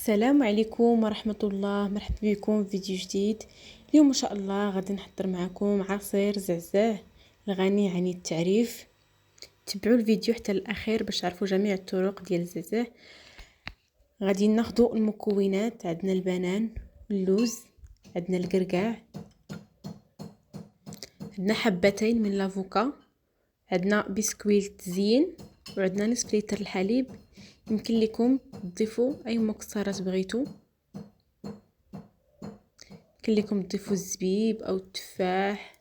السلام عليكم ورحمة الله. مرحبا بكم في فيديو جديد. اليوم ان شاء الله غادي نحضر معكم عصير زعزع الغني عن التعريف. تبعوا الفيديو حتى الاخير باش تعرفوا جميع الطرق ديال الزعزع. غادي ناخذوا المكونات. عندنا البنان، اللوز، عندنا القرقاع، عندنا حبتين من لافوكا، عندنا بسكويت زين، وعندنا نصف لتر الحليب. يمكن لكم تضيفوا اي مكسرات بغيتو، يمكن لكم تضيفوا الزبيب او التفاح.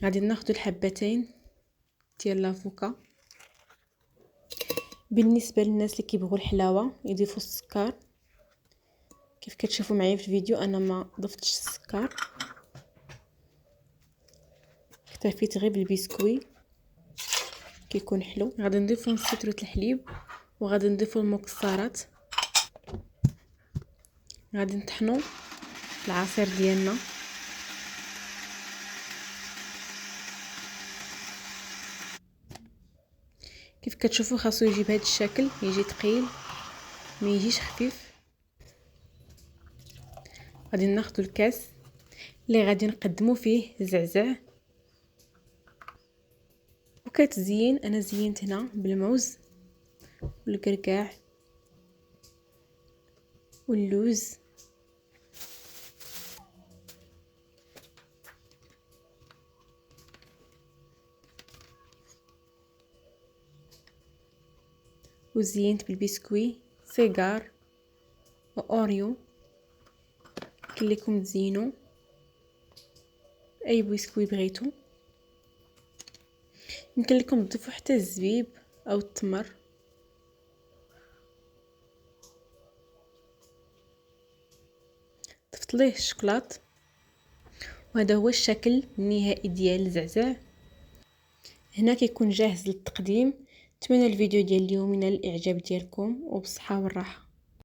غادي ناخذ الحبتين ديال لافوكا. بالنسبه للناس اللي كيبغوا الحلاوه يضيفوا السكر. كيف كتشوفوا معايا في الفيديو انا ما ضفتش السكر، اكتفيت غير بالبسكوي كيكون حلو. غادي نضيفوا نص لتر الحليب وغادي نضيفوا المكسرات. غادي نطحنوا العصير ديالنا. كيف كتشوفوا خاصو يجي بهذا الشكل، يجي ثقيل ما يجيش خفيف. غادي ناخذ الكاس اللي غادي نقدموا فيه الزعزع، وكتزين انا زينت هنا بالموز والقرقاع واللوز وزينت بالبسكوي صغار واوريو. يمكن لكم تزينوا اي بسكوي بغيتو، يمكن لكم تضيفوا حتى الزبيب او التمر. ضفت ليه الشوكولات، وهذا هو الشكل النهائي ديال الزعزع. هنا كيكون جاهز للتقديم. اتمنى الفيديو ديال اليوم ينال الاعجاب ديالكم، وبالصحه والراحه.